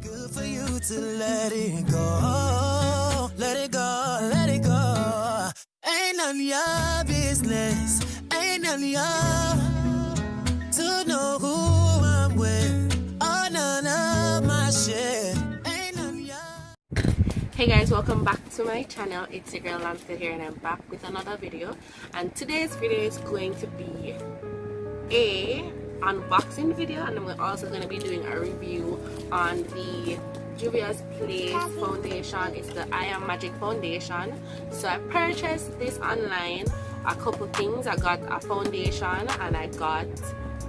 good for you to let it go. Let it go, let it go. Ain't none of your business. Ain't none of your to know who I'm with. Oh, none of my shit. Ain't none of your. Hey guys, welcome back to my channel. It's your girl LanscoLove here, and I'm back with another video. And today's video is going to be a unboxing video, and I'm also going to be doing a review on the Juvia's Place foundation. It's the I Am Magic foundation. So I purchased this online. A couple things. I got a foundation and I got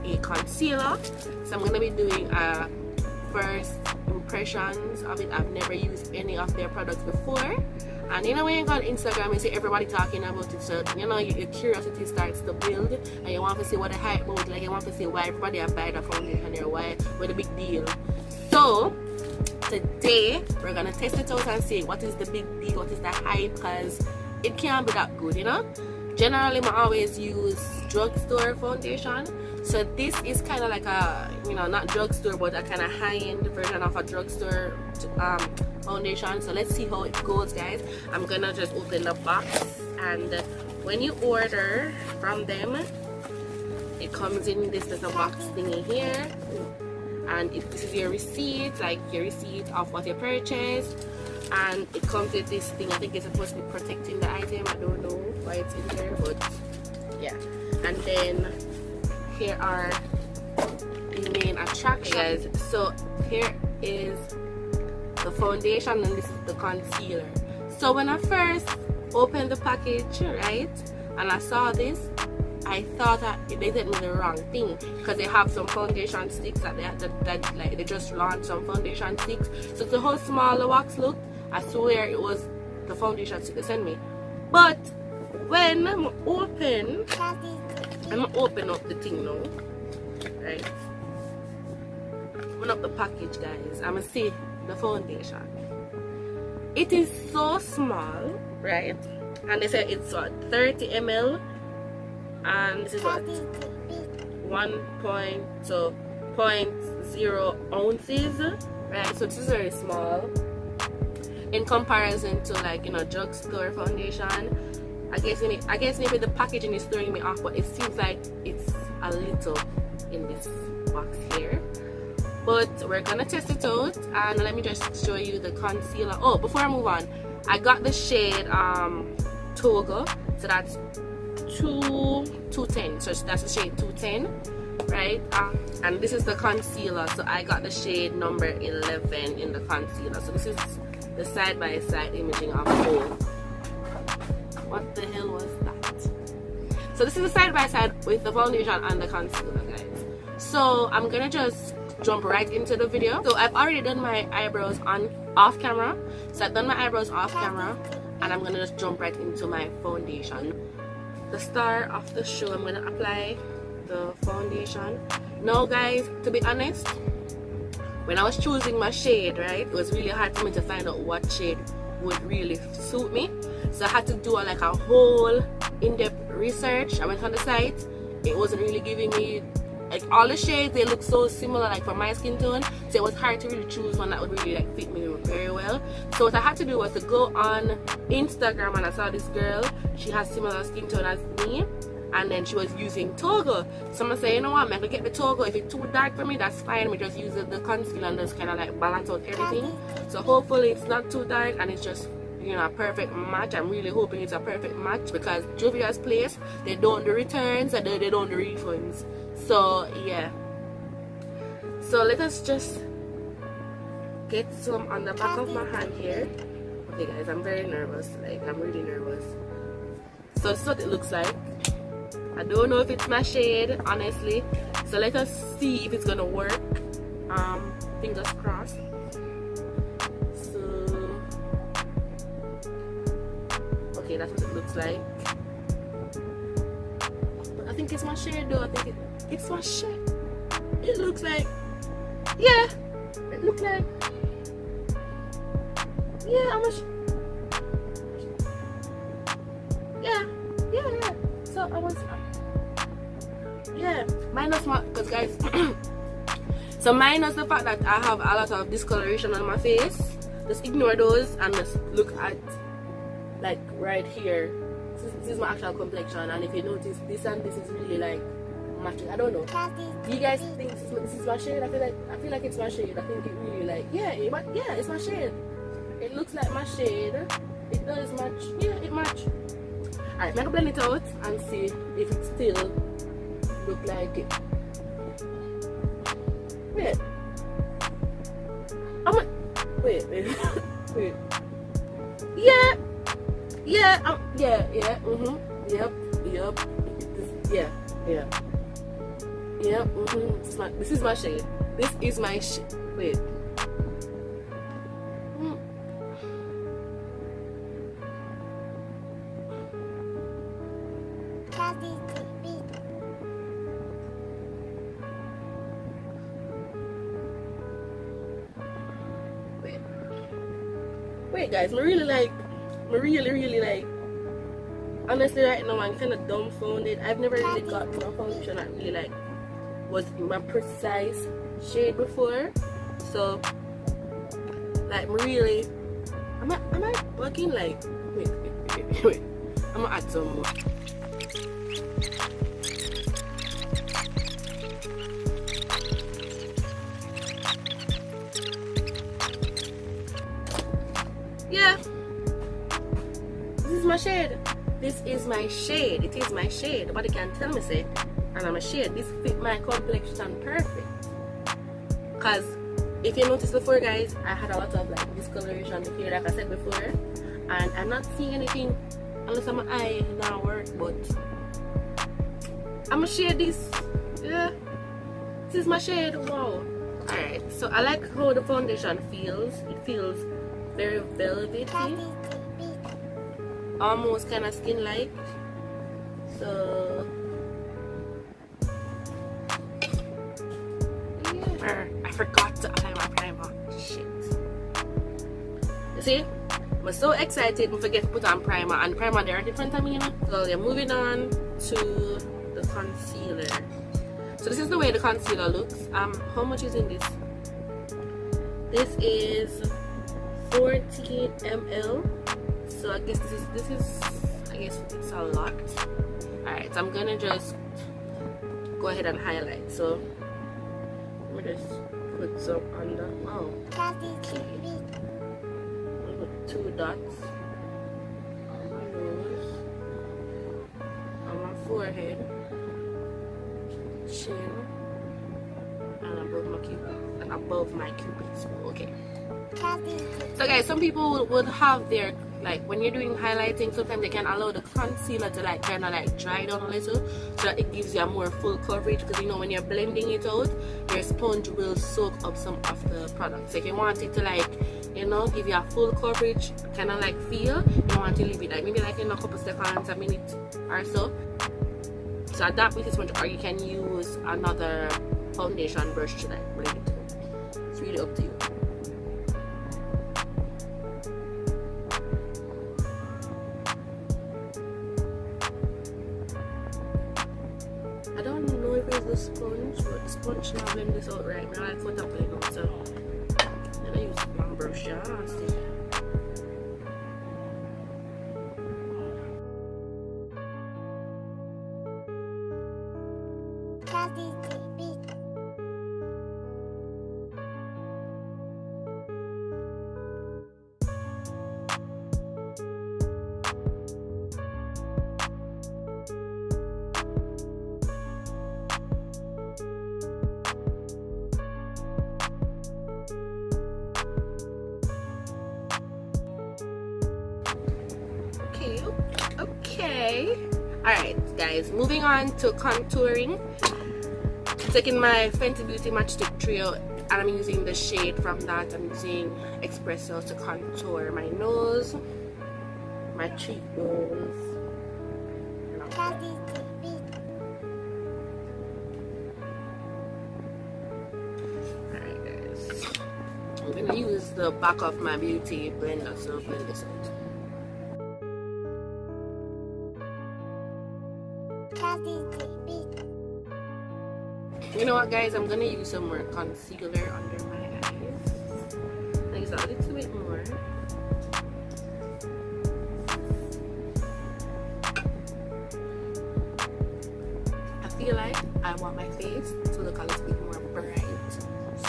a concealer. So I'm going to be doing a first impressions of it. I've never used any of their products before, and you know when you go on Instagram you see everybody talking about it, so you know your curiosity starts to build and you want to see what the hype about, like you want to see why everybody are buying the foundation or why what the big deal. So today we're gonna test it out and see what is the big deal, what is the hype, because it can't be that good, you know. Generally I always use drugstore foundation, so this is kind of like a, you know, not drugstore but a kind of high-end version of a drugstore foundation. So let's see how it goes, guys. I'm gonna just open the box, and when you order from them it comes in this little box thingy here, and this is your receipt, like your receipt of what you purchased, and it comes with this thing. I think it's supposed to be protecting the item. I don't know why it's in there, but yeah. And then here are the main attractions. So here is the foundation and this is the concealer. So when I first opened the package, right, and I saw this, I thought that they sent me the wrong thing, because they have some foundation sticks that like they just launched some foundation sticks. So the whole smaller wax look, I swear it was the foundation stick they sent me. But when I'm open up the thing now, right? Open up the package, guys. I'm gonna see the foundation. It is so small, right? And they say it's what, 30 ml, and this is what, 1.0 ounces, right? So this is very small in comparison to, like, you know, drugstore foundation. I guess maybe the packaging is throwing me off, but it seems like it's a little in this box here. But we're gonna test it out, and let me just show you the concealer. Oh, before I move on, I got the shade Togo, so that's 210. So that's the shade 210, right? And this is the concealer, so I got the shade number 11 in the concealer. So this is the side-by-side imaging of both. What the hell was that? So this is the side-by-side with the foundation and the concealer, guys. So I'm gonna just jump right into the video. So I've already done my eyebrows off camera. So I've done my eyebrows off camera, and I'm gonna just jump right into my foundation. The star of the show, I'm gonna apply the foundation. Now, guys, to be honest, when I was choosing my shade, right, it was really hard for me to find out what shade would really suit me. So I had to do like a whole in-depth research. I went on the site. It wasn't really giving me, like, all the shades, they look so similar, like, for my skin tone, so it was hard to really choose one that would really, like, fit me very well. So what I had to do was to go on Instagram, and I saw this girl. She has similar skin tone as me, and then she was using Togo. So I'm gonna say, you know what, I'm gonna get the Togo. If it's too dark for me, that's fine. We just use the concealer and just kind of like balance out everything. So hopefully it's not too dark and it's just, you know, a perfect match. I'm really hoping it's a perfect match, because Juvia's Place, they don't do returns and they don't do refunds. So yeah. So let us just get some on the back of my hand here. Okay, guys, I'm very nervous. Like, I'm really nervous. So this is what it looks like. I don't know if it's my shade, honestly. So let us see if it's gonna work. Fingers crossed. So okay, that's what it looks like. But I think it's my shade though. I think it's my shade. It looks like, yeah. It looks like, yeah, yeah. So I was, yeah, mine was smart, because guys, So minus the fact that I have a lot of discoloration on my face, just ignore those and just look at like right here. This is my actual complexion, and if you notice, this and this is really like matching. I don't know. Do you guys think this is my shade? I feel like it's my shade. I think it really like yeah, it's my shade. It looks like my shade. It does match. Yeah, it match. Alright, I'm gonna blend it out and see if it still look like it. Wait. Wait. Wait. Yeah. Yeah. Yeah. Yep. Yeah. This is my shade. This is my shade. Wait. Wait guys, I really like, honestly right now I'm kind of dumbfounded. I've never really got a foundation that really like was my precise shade before. So like really, am I bugging? Like wait, I'm gonna add some more. Yeah, this is my shade. This is my shade. It is my shade. Nobody can tell me say, and I'm a shade. This fit my complexion perfect. Cause if you notice before, guys, I had a lot of like discoloration here, like I said before, and I'm not seeing anything unless my eye now work. But I'm gonna shade this. Yeah, this is my shade. Wow. All right. So I like how the foundation feels. It feels very velvety, almost kind of skin like. So yeah. I forgot to apply my primer. Shit. You see, I'm so excited I forget to put on primer, and primer there right in front of me, you know. So yeah, moving on to the concealer. So this is the way the concealer looks. How much is in this? This is 14 ml. So I guess this is I guess it's a lot. Alright, so I'm gonna just go ahead and highlight. So let me just put some under. Oh, okay. I'll put 2 dots on my nose, on my forehead, chin, and above my cupid's bow. Okay. So guys, some people would have their, like when you're doing highlighting, sometimes they can allow the concealer to like kind of like dry down a little, so that it gives you a more full coverage, because you know when you're blending it out, your sponge will soak up some of the product. So if you want it to like, you know, give you a full coverage kind of like feel, you want to leave it like maybe like in a couple seconds, a minute or so. So adapt with this sponge, or you can use another foundation brush to like blend it out. It's really up to you. I don't know if it's the sponge, but the sponge now blend this out right now. I put up it out, so I'm gonna use my brush. Yeah, see. Okay. Alright guys, moving on to contouring. Taking my Fenty Beauty Matchstick Trio, and I'm using the shade from that. I'm using Espresso to contour my nose, my cheekbones. Alright guys, I'm gonna use the back of my beauty blender, so blend this out. You know what, guys, I'm gonna use some more concealer under my eyes. Like a little bit more. I feel like I want my face to look a little bit more bright,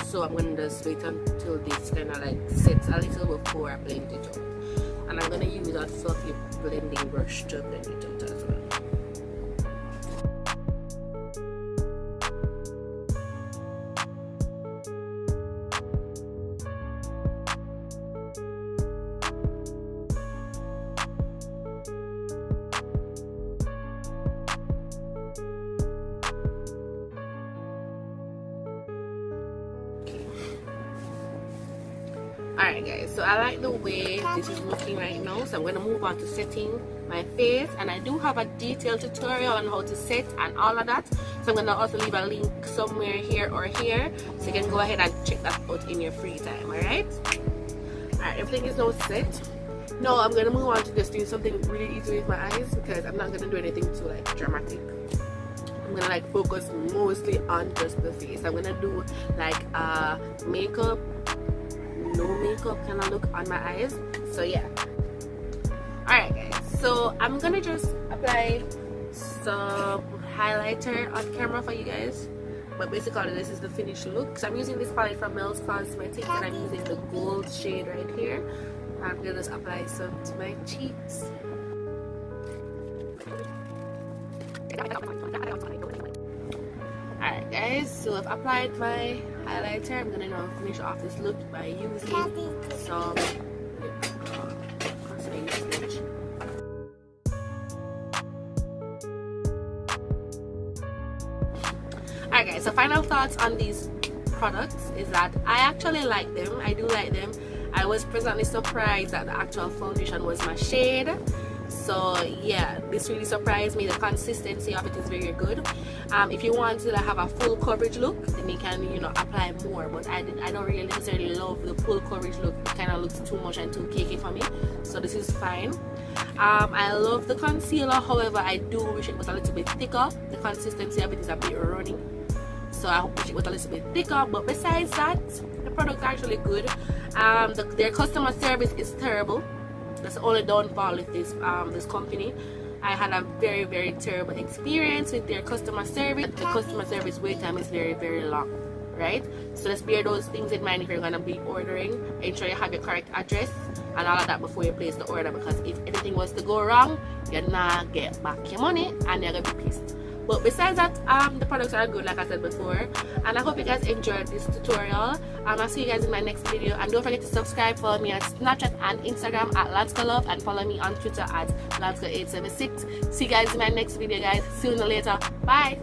so I'm gonna just wait until this kind of like sets a little before I blend it up. And I'm gonna use that fluffy blending brush to blend it out as well. Alright guys, so I like the way this is looking right now, so I'm going to move on to setting my face, and I do have a detailed tutorial on how to set and all of that, so I'm going to also leave a link somewhere here or here, so you can go ahead and check that out in your free time. Alright, everything is now set. Now I'm going to move on to just doing something really easy with my eyes, because I'm not going to do anything too like dramatic. I'm going to like focus mostly on just the face. I'm going to do like makeup, no makeup kind of look on my eyes. So yeah, alright guys, so I'm gonna just apply some highlighter on camera for you guys, but basically this is the finished look. So I'm using this palette from Mel's Cosmetics, and I'm using the gold shade right here. I'm gonna just apply some to my cheeks. Alright guys, so I've applied my highlighter. I'm gonna now finish off this look by using some Alright guys, so final thoughts on these products is that I actually like them. I do like them. I was pleasantly surprised that the actual foundation was my shade. So yeah, this really surprised me. The consistency of it is very good. If you want to have a full coverage look, then you can, you know, apply more, but I don't really necessarily love the full coverage look. It kind of looks too much and too cakey for me, so this is fine. I love the concealer, however I do wish it was a little bit thicker. The consistency of it is a bit runny, so I wish it was a little bit thicker. But besides that, the products are actually good. Their customer service is terrible. That's the only downfall with this this company. I had a very terrible experience with their customer service. The customer service wait time is very long, right? So let's bear those things in mind if you're gonna be ordering. Ensure you have your correct address and all of that before you place the order, because if anything was to go wrong, you're not get back your money and you're gonna be pissed. But besides that, the products are good, like I said before, and I hope you guys enjoyed this tutorial. I'll see you guys in my next video, and don't forget to subscribe. Follow me on Snapchat and Instagram at LanscoLove, and follow me on Twitter at LanscoLove876. See you guys in my next video, guys. See you later. Bye.